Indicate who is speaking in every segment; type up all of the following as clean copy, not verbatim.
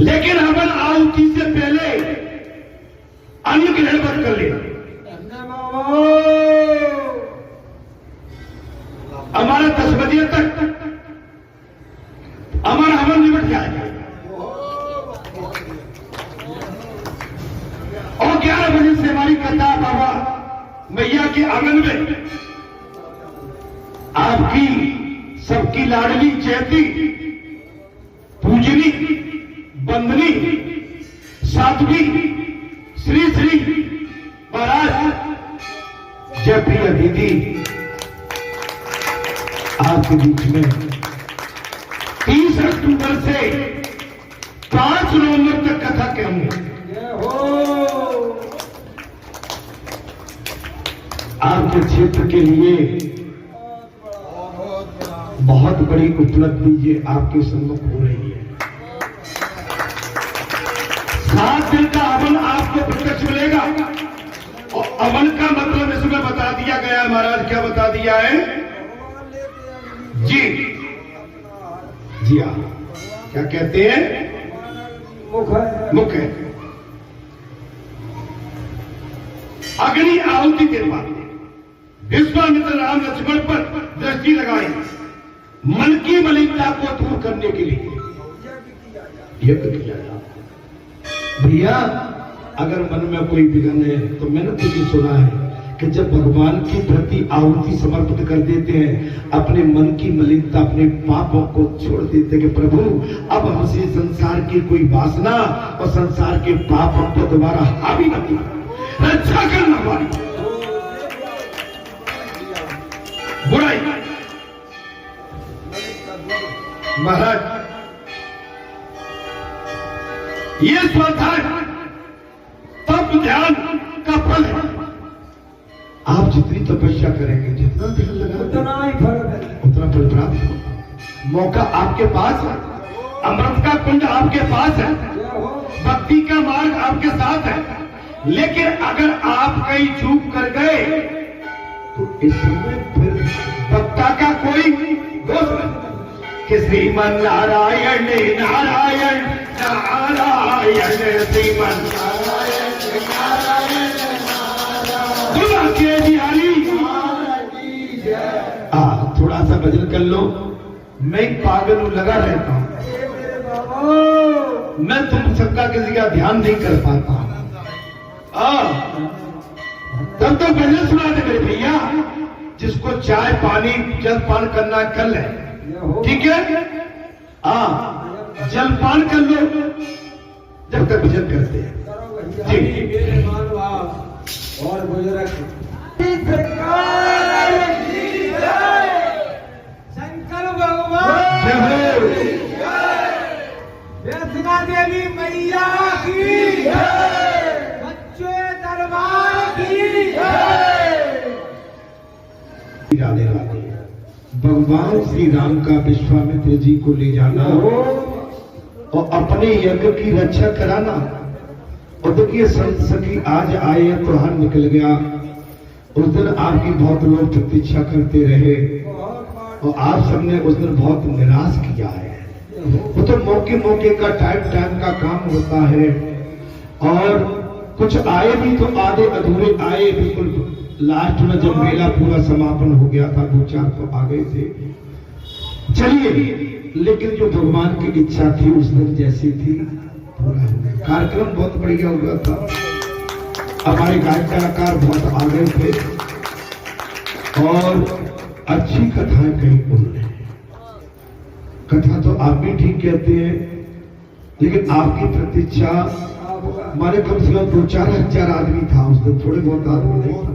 Speaker 1: लेकिन हवन आहुति से पहले अन्न ग्रहण मत कर लेना। हमारा 10 बजे तक हमारा हवन निपट जाएगा और 11 बजे से हमारी कथा बाबा मैया के आंगन में आपकी सबकी लाडली चैती पूजनी बंदनी साध्वी श्री श्री महाराज जयप्रिया दीदी आपके बीच में 30 अक्टूबर से 5 नवंबर तक कथा करेंगे। आपके क्षेत्र के लिए बहुत बड़ी उपलब्धि ये आपके सम्मुख हो रही है। 7 दिन का हवन आपको प्रत्यक्ष मिलेगा और हवन का मतलब इसमें बता दिया गया है। महाराज क्या बता दिया है जी? जी हाँ, क्या कहते हैं? मुख है। अग्नि आहुति के बाद विश्वामित्र राम लक्ष्मण पर दृष्टि लगाई मन की मलिनता को दूर करने के लिए यज्ञ किया जाता। भैया अगर मन में कोई विघ्न है तो मैंने तुझे सुना है कि जब भगवान के प्रति आहुति समर्पित कर देते हैं अपने मन की मलिनता अपने पापों को छोड़ देते कि प्रभु अब हमसे संसार की कोई वासना और संसार के पाप हम तो दोबारा हावी न हो, रक्षा करना हमारी बुराई। महाराज ये स्वाध्याय तप ध्यान का फल है। आप जितनी तपस्या करेंगे जितना ध्यान लगाएंगे उतना फल प्राप्त होगा। मौका आपके पास है, अमृत का कुंड आपके पास है, भक्ति का मार्ग आपके साथ है। लेकिन अगर आप कहीं चूक कर गए तो इस समय फिर भक्ता का कोई दोष नहीं कि श्रीमन नारायण नारायण नारायण श्रीमन नारायण के बिहारी। थोड़ा सा भजन कर लो। मैं पागल हूं, लगा रहता हूं, मैं तुम सबका किसी का ध्यान नहीं कर पाता। तब तो भजन सुना दे मेरे भैया। जिसको चाय पानी जलपान करना कर ले, ठीक है? जलपान कर लो जब तक भजन करते हैं जी।
Speaker 2: और बुजुर्ग शंकर भगवान वैष्णो देवी मैया की बच्चे दरबार की।
Speaker 1: राधे राधे। भगवान श्री राम का विश्वामित्र जी को ले जाना और अपने यज्ञ की रक्षा कराना। और देखिए संत सखी आज आए तो हार निकल गया। उस दिन आपकी बहुत लोग प्रतीक्षा करते रहे और आप सबने उस दिन बहुत निराश किया है। वो तो मौके मौके का टाइम का काम होता है। और कुछ आए भी तो आधे अधूरे आए। बिल्कुल लास्ट में जब मेला पूरा समापन हो गया था 2-4 तो आ गए थे। चलिए, लेकिन जो भगवान की इच्छा थी उस दिन जैसी थी पूरा हो गया। कार्यक्रम बहुत बढ़िया हुआ था। हमारे गायक कलाकार बहुत आ गए थे और अच्छी कथाएं कही उन्होंने। कथा तो आप भी ठीक कहते हैं, लेकिन आपकी प्रतीक्षा हमारे कम से कम 2-4 हजार आदमी था उस दिन, थोड़े बहुत आदमी नहीं था।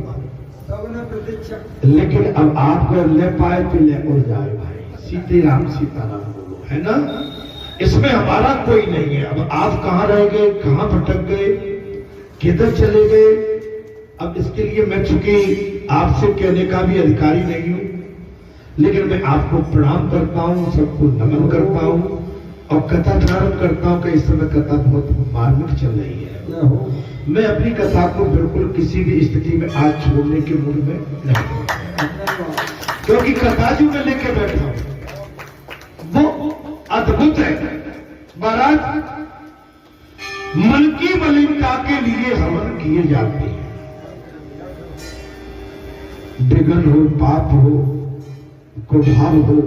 Speaker 1: लेकिन अब आप अगर ले पाए तो ले और जाए भाई। सीताराम सीताराम बोलो, है ना? इसमें हमारा कोई नहीं है। अब आप कहाँ रह गए, कहाँ भटक गए, किधर चले गए, अब इसके लिए मैं चूंकि आपसे कहने का भी अधिकारी नहीं हूं, लेकिन मैं आपको प्रणाम करता हूं, सबको नमन करता हूं और कथा प्रारंभ करता हूं कि इस समय कथा बहुत मार्मिक चल रही है। मैं अपनी कथा को बिल्कुल किसी भी स्थिति में आज छोड़ने के मूड में नहीं, क्योंकि कथा जो मैं लेके बैठा हूं वो अद्भुत है। महाराज मन की मलिनता के लिए हवन किए जाते हैं। विघ्न हो, पाप हो, कुभाव हो,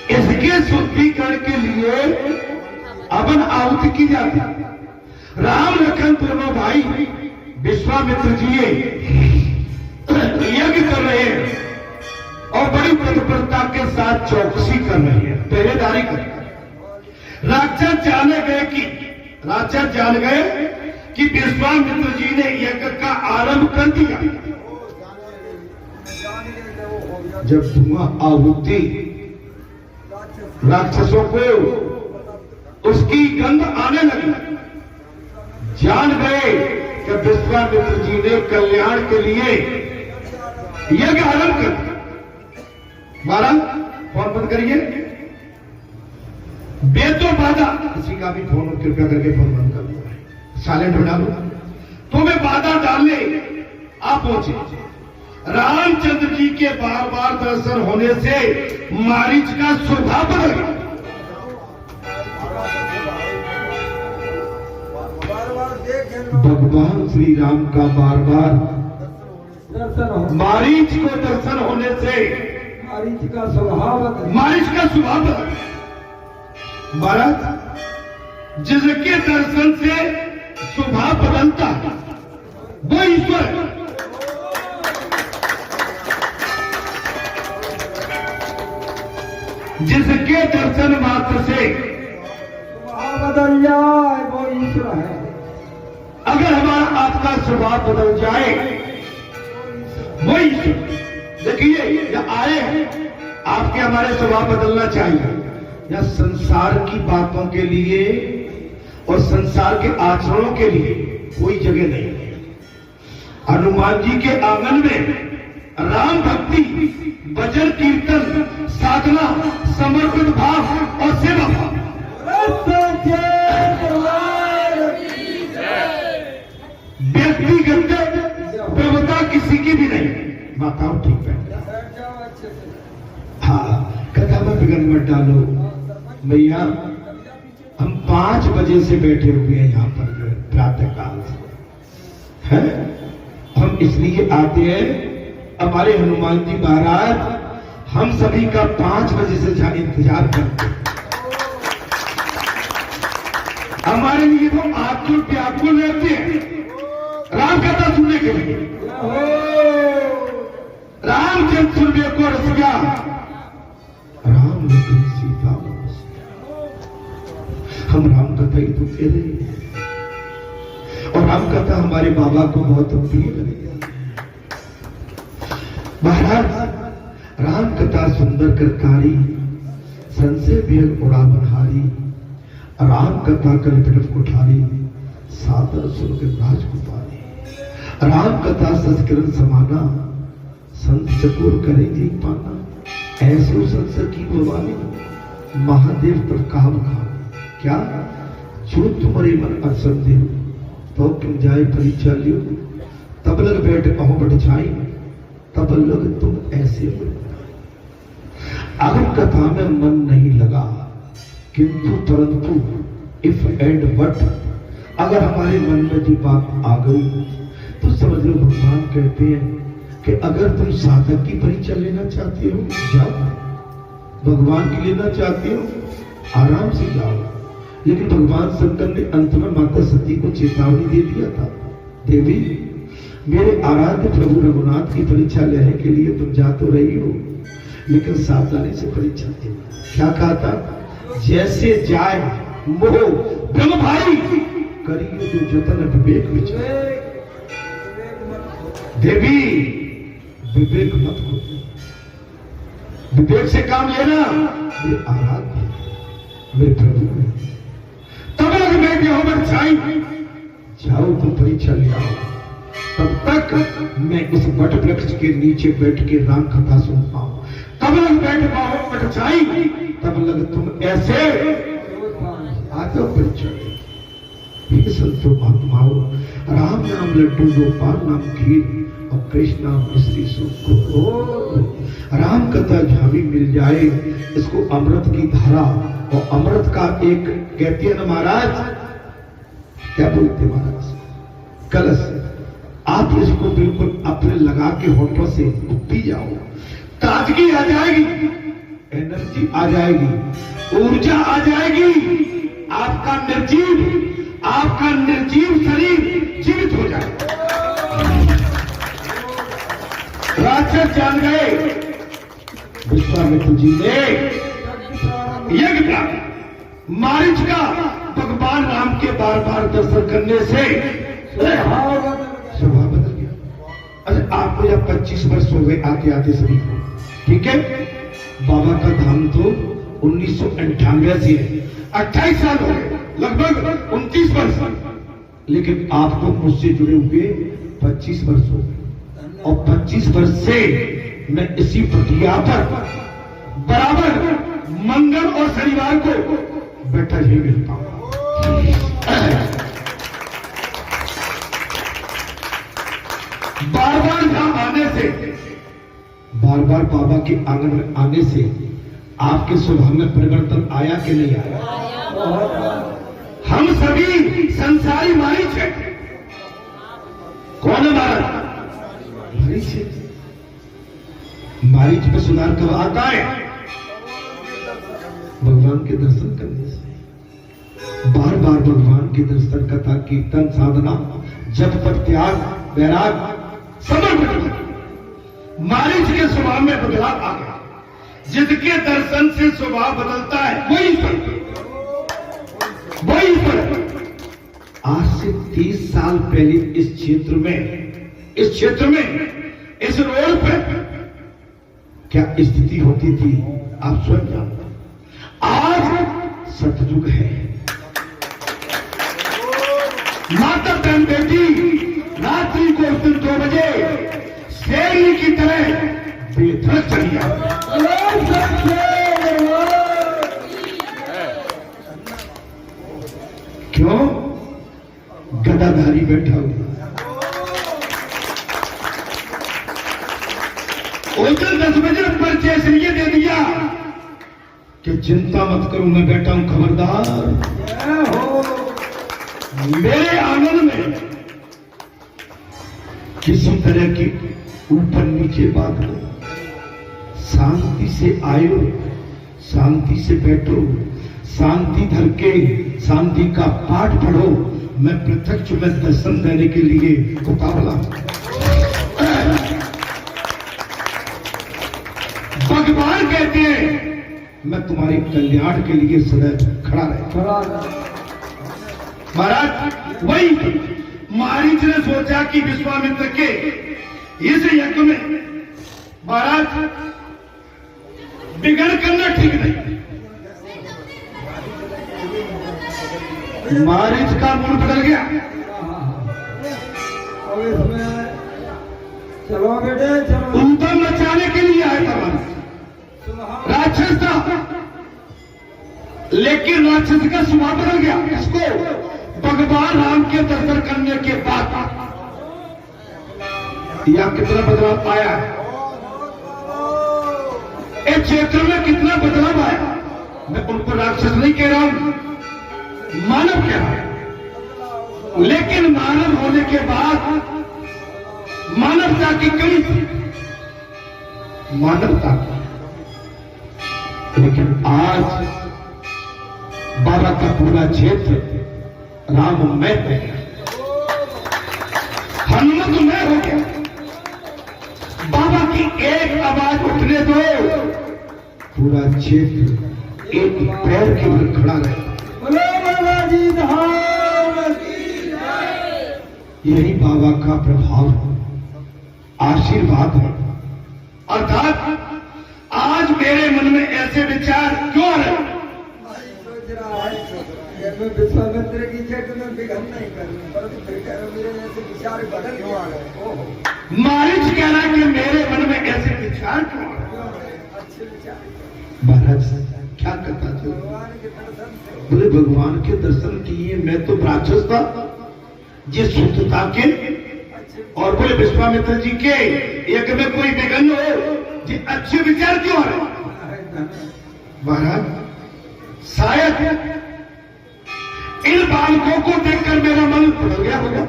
Speaker 1: इसके शुद्धिकरण के लिए अवन आहुति की जाती है। राम लखन दोनों भाई विश्वामित्र जी यज्ञ कर रहे हैं और बड़ी तत्परता के साथ चौकसी कर रहे हैं, पहरेदारी कर रहे हैं। राक्षस जान गए कि विश्वामित्र जी ने यज्ञ का आरंभ कर दिया। जब धुआं आहुति राक्षसों को उसकी गंध आने लगी, जान गए कि विश्वामित्र जी ने कल्याण के लिए यज्ञ आरंभ कर दिया। महाराज फोन बंद करिए, बेतो बाधा, किसी का भी फोन कृपया करके फोन बंद कर दो, साइलेंट हो डालो। तुम्हें बाधा डालने आप पहुंचे। रामचंद्र जी के बार बार दर्शन होने से मारीच का स्वभाव बदल गया। भगवान श्री राम का बार बार मारीच को दर्शन होने से
Speaker 2: मारीच का स्वभाव
Speaker 1: बदल। महाराज, जिसके दर्शन से स्वभाव बदलता है वो ईश्वर है। जिसके दर्शन मात्र से
Speaker 2: स्वभाव बदल जाए वो ईश्वर है।
Speaker 1: अगर हमारा आपका स्वभाव बदल जाए वो ईश्वर। देखिए, या आए हैं आपके हमारे स्वभाव बदलना चाहिए, या संसार की बातों के लिए और संसार के आचरणों के लिए कोई जगह नहीं है। हनुमान जी के आंगन में राम भक्ति, भजन, कीर्तन, साधना, समर्पित भाव और सेवा भाव। व्यक्तिगत प्रभुता किसी की भी नहीं। बताओ ठीक है? हाँ, कथा में विघ्न मत डालो भैया। हम 5 बजे से बैठे हुए हैं यहाँ पर प्रातः काल है। हम इसलिए आते हैं, हमारे हनुमान जी महाराज हम सभी का 5 बजे से इंतजार करते हैं। हमारे लिए वो आतुर व्याकुल रहते हैं राम कथा सुनने के लिए। रामचंद्र सुनने को रस गया, राम लेकिन सीता बस। हम राम कथा ही तो कह रहे हैं, और राम कथा हमारे बाबा को बहुत प्रिय लगी। महाराज, राम कथा सुंदर करकारी, संशय भेद उड़ा बनहारी, राम कथा कल्पित कुठारी, सादर सुन के राजकुमारी। राम कथा संस्करण समाना, संत चकोर करेंगे पाना। ऐसो संसर की भवानी, महादेव पर काम खा। क्या जो तुम्हारे मन अवसर दे तो तुम जाए परीक्षा लियो। तब लग बैठ कहो बढ़ जाए, तब लग तुम ऐसे बोल। अगर कथा में मन नहीं लगा, किंतु परंतु इफ एंड बट अगर हमारे मन में जो बात आ गई तो समझ लो भगवान कहते हैं कि अगर तुम साधक की परीक्षा लेना चाहते हो जाओ, भगवान की लेना चाहते हो आराम से जाओ। लेकिन भगवान शंकर ने अंत में माता सती को चेतावनी दे दिया था, देवी मेरे आराध्य प्रभु रघुनाथ की परीक्षा लेने के लिए तुम जा तो रही हो, लेकिन सावधानी से परीक्षा देना। क्या कहा था? जैसे जाए मोह ब्रह्म भाई, करिए जो जतन विवेक विचार। देवी विवेक मत हो, विवेक से काम लेना। मेरे आराध्य मेरे प्रभु तब लग बैठे हो बच्चाई, जाओ तुम परीक्षा ले आओ। तब तक मैं इस वट वृक्ष के नीचे बैठ के राम कथा सुनता हूं। तब लग बैठ पाओ बच्चाई, तब लग तुम ऐसे आ जाओ परीक्षा ले। संतो महात्माओं, राम नाम लड्डू, गोपाल नाम खीर और कृष्ण नाम मिश्री सूप। राम कथा जहां भी मिल जाए, इसको अमृत की धारा और अमृत का एक कहते हैं ना महाराज, क्या बोलते महाराज? कलश। आप इसको बिल्कुल अपने लगा के होठों से पी जाओ, ताजगी आ जाएगी, एनर्जी आ जाएगी, ऊर्जा आ जाएगी। आपका निर्जीव शरीर जीवित हो जाएगा। राक्षस जान गए विश्वामित्र जी ने यज्ञ प्राप्त। मारीच का भगवान राम के बार बार दर्शन करने से स्वभाव बदल गया। अच्छा, आपको जब 25 वर्ष हो गए आते आते सभी को, ठीक है? बाबा का धाम तो 1998 से है, 28 साल हो गए, लगभग 29 वर्ष। लेकिन आपको मुझसे जुड़े हुए 25 वर्ष हो गए, और 25 वर्ष से मैं इसी प्रक्रिया पर बराबर मंगल और शनिवार को बैठा ही मिलता हूं। बार बार यहां आने से, बार बार बाबा के आंगन में आने से आपके स्वभाव में परिवर्तन आया कि नहीं आया? हम सभी संसारी मारीच है। कौन है महाराज? मारीच है। मारीच पे सुधार कब आता है? भगवान के दर्शन करने से। बार बार भगवान के दर्शन, कथा, कीर्तन, साधना, जप, तप, त्याग, वैराग, समर्पण, मारीच के स्वभाव में बदलाव आ गया। जिसके दर्शन से स्वभाव बदलता है वही ईश्वर। आज से 30 साल पहले इस क्षेत्र में इस रोड पर क्या स्थिति होती थी आप स्वयं जानते। आज सतयुग है। माता बहन बेटी रात्रि को उस दिन 2 बजे शेरनी की तरह बेधड़क चली जाती। क्यों? गदाधारी बैठा हुआ। उस दिन 10 बजे परिचय इसलिए दे दिया कि चिंता मत करो, मैं बैठा हूं, खबरदार मेरे आंगन में किसी तरह की ऊपर नीचे बात नहीं। शांति से आयो, शांति से बैठो, शांति धर के शांति का पाठ पढ़ो। मैं प्रत्यक्ष में दर्शन देने के लिए उतावला। भगवान कहते हैं मैं तुम्हारे कल्याण के लिए सदैव खड़ा रहे। महाराज वही मारीच ने सोचा कि विश्वामित्र के इस यज्ञ में महाराज बिगड़ करना ठीक नहीं। मारीच का मूड बदल गया।
Speaker 2: अब इसमें चलो बेटे चलो,
Speaker 1: ऊधम मचाने के लिए आया था राक्षस था। लेकिन राक्षस का स्वभाव बदल गया। इसको भगवान राम के दर्शन करने के बाद यह कितना बदलाव आया है? इस क्षेत्र में कितना बदलाव आया? मैं उनको राक्षस नहीं कह रहा हूं, मानव कह रहा हूं। लेकिन मानव होने के बाद मानवता की कमी थी, मानवता की। लेकिन आज बाबा का पूरा क्षेत्र राममय हो गया, हनुमतमय हो गया। बाबा की एक आवाज उठने दो, पूरा क्षेत्र एक पैर के ऊपर खड़ा रहे। यही बाबा का प्रभाव है, आशीर्वाद है। अर्थात आज मेरे मन में ऐसे विचार क्यों आ रहे?
Speaker 2: मैं विश्वामित्र की जगह में विघन नहीं करूं, परंतु फिर कह रहा मेरे ऐसे विचार बदल क्यों आ गए?
Speaker 1: मारीच कह रहा कि मेरे मन में ऐसे विचार क्यों आ रहे?
Speaker 2: अच्छे विचार
Speaker 1: महाराज क्या करता था?
Speaker 2: भगवान के दर्शन से।
Speaker 1: बोले भगवान के दर्शन किए, मैं तो राक्षस था जिस शुद्धता के। और बोले विश्वामित्र जी के यज्ञ में कोई विघ्न हो, जी अच्छे विचार क्यों आ रहे? महाराज शायद इन बात बालकों को देखकर मेरा मन बदल गया होगा।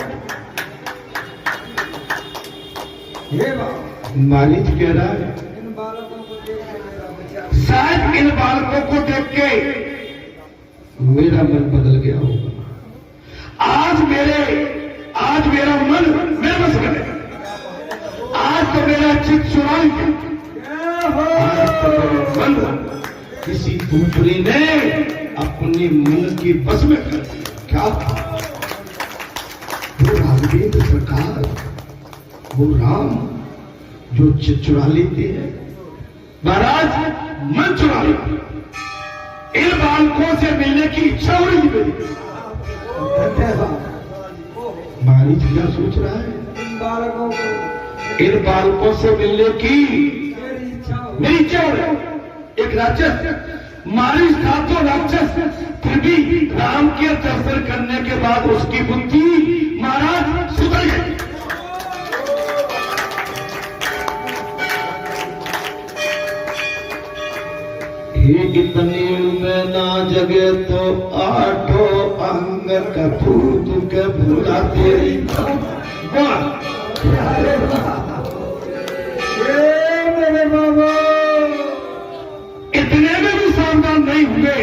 Speaker 2: हे बाबा,
Speaker 1: मारीच कह रहा है
Speaker 2: इन बालकों को देख के मेरा विचार,
Speaker 1: शायद इन बालकों को देख के मेरा मन बदल गया होगा। आज मेरा मन मेरे बस में है। आज तो मेरा चित चुरा लिया। आज तो मेरा मन किसी दूसरे ने अपने मन की बस में कर दिया। क्या वो राघवेंद्र सरकार, वो राम जो चित चुरा लेते हैं, महाराज मन चुरा लेते। इन बालकों से मिलने की इच्छा हो रही मेरी। मारीच क्या सोच रहा है?
Speaker 2: इन बालकों को
Speaker 1: इन बालकों से मिलने की
Speaker 2: मेरी इच्छा हो,
Speaker 1: मेरी इच्छा हो रही। एक राक्षस मारीच था तो राक्षस, फिर भी राम के दर्शन करने के बाद उसकी बुद्धि महाराज सुधर गई। इतने में ना जगे तो आठो अंग कपूत के भूला तेरी।
Speaker 2: मेरे बाबा,
Speaker 1: इतने में भी सावधान नहीं हुए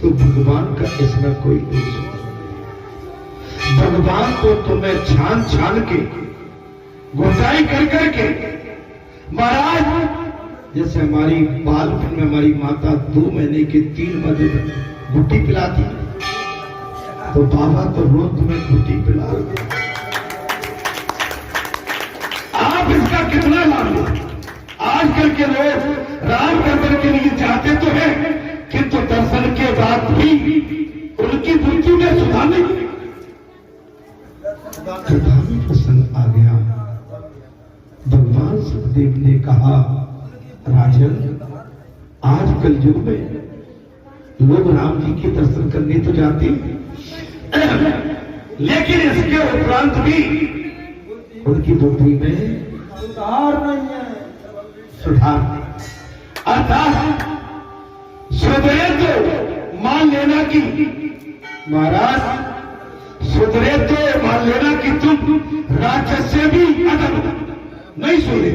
Speaker 1: तो भगवान का इसमें कोई दोष नहीं। भगवान को तुम्हें छान छान के घुटाई कर करके महाराज, जैसे हमारी बालपन में हमारी माता 2 महीने के 3 महीने तक घुट्टी पिलाती, तो बाबा तो रोज तुम्हें घुट्टी पिला रहे। आप इसका कितना लाभ लो। आजकल के लोग राम दर्शन के लिए जाते तो हैं, किंतु दर्शन के बाद भी उनकी बुद्धि में सुधार नहीं। प्रधान प्रसंग आ गया। भगवान सुखदेव ने कहा, राजन, आजकल युग में लोग राम जी के दर्शन करने तो जाते हैं, लेकिन इसके उपरांत भी उनकी बुद्धि में
Speaker 2: सुधार नहीं है।
Speaker 1: सुधार नहीं। अर्थात सुधरे तो मान लेना कि महाराज, सुधरे तो मान लेना कि तुम राक्षस से भी अदब नहीं सुधरे।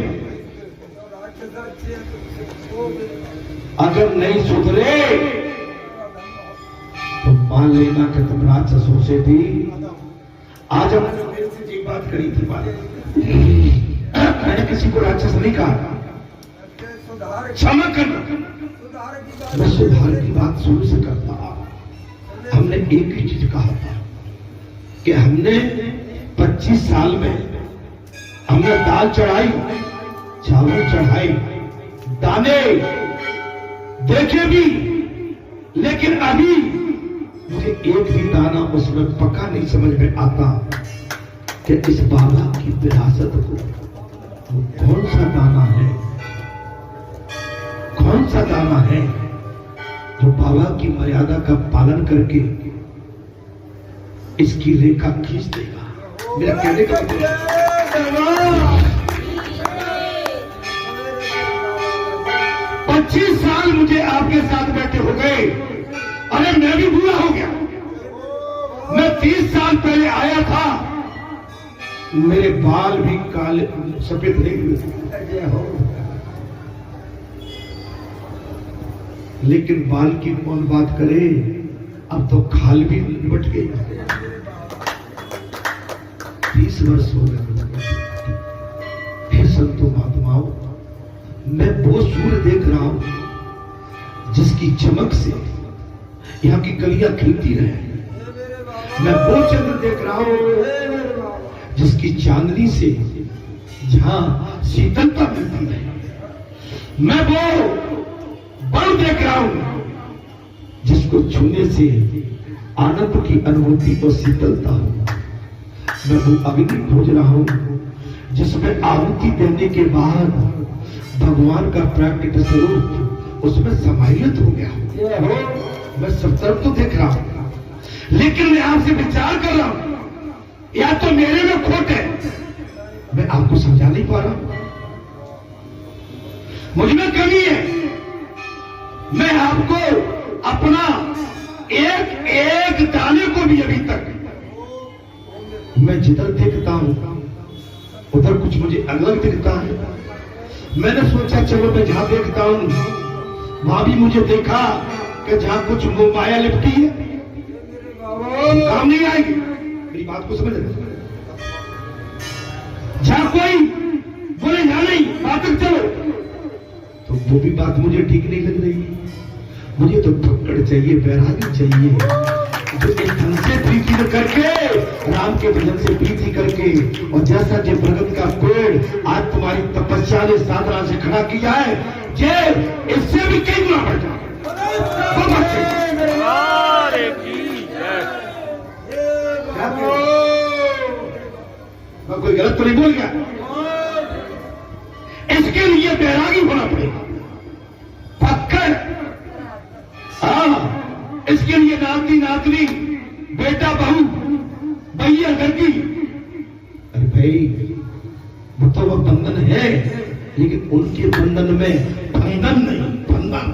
Speaker 1: अगर नहीं सुधरे तो मान लेना कि तुम राक्षसों से भी। आज हमने मेरे से जी बात करी थी, मैंने किसी को राक्षस नहीं कहा। क्षमा करना, मैं सुधार की बात शुरू से करता आ। हमने एक ही चीज कहा था कि हमने 25 साल में हमने दाल चढ़ाई, चावल चढ़ाई, दाने देखे भी, लेकिन अभी मुझे एक भी दाना उसमें पका नहीं समझ में आता कि इस बाबा की विरासत को कौन सा दाना है, कौन सा दाना है जो बाबा की मर्यादा का पालन करके इसकी रेखा खींच देगा। मेरा कहने का मतलब 25 साल मुझे आपके साथ बैठे हो गए। अरे मैं भी बुरा हो गया। मैं 30 साल पहले आया था, मेरे बाल भी काले सफेद नहीं हुए, लेकिन बाल की कौन बात करे, अब तो खाल भी निपट गई। 30 वर्ष हो गए। हे संतो महात्माओं, मैं वो सूर्य देख रहा हूं जिसकी चमक से यहाँ की कलियां खिलती रहे। मैं वो चंद्र देख रहा हूं जिसकी चांदनी से जहां शीतलता मिलती है। मैं वो बल देख रहा हूं जिसको छूने से आनंद की अनुभूति और शीतलता हो। मैं वो अग्नि खोज रहा हूं जिसमें आहुति देने के बाद भगवान का प्राकृतिक स्वरूप उसमें समाहित हो गया। मैं सब तरफ तो देख रहा हूं, लेकिन मैं आपसे विचार कर रहा हूं, या तो मेरे में खोट है, मैं आपको समझा नहीं पा रहा हूं, मुझ में कमी है। मैं आपको अपना एक एक दाने को भी अभी तक मैं जिधर देखता हूं उधर कुछ मुझे अलग दिखता है। मैंने सोचा चलो मैं जहां देखता हूं वहां भी मुझे देखा कि जहां कुछ मोह माया लिपटी है काम नहीं आएगी। मेरी बात को समझ रहे? जहां कोई बोले यहां नहीं बात तक चलो तो वो भी बात मुझे ठीक नहीं लग रही। मुझे तो पकड़ चाहिए, बैरागी चाहिए जो एक ढंग से प्रीति न करके राम के भजन से प्रीति करके और जैसा जो प्रगति का पेड़ आज तुम्हारी तपस्या ने साधना से खड़ा किया है जे इससे भी कई गुना बढ़ जाए। मैं कोई गलत तो नहीं बोल गया? इसके लिए बैरागी होना पड़ेगा, पक्कर। हाँ, इसके लिए नाती नातनी बेटा बहू भैया लड़की, अरे भाई वो तो वो बंधन है लेकिन उनके बंधन में बंधन नहीं, बंधन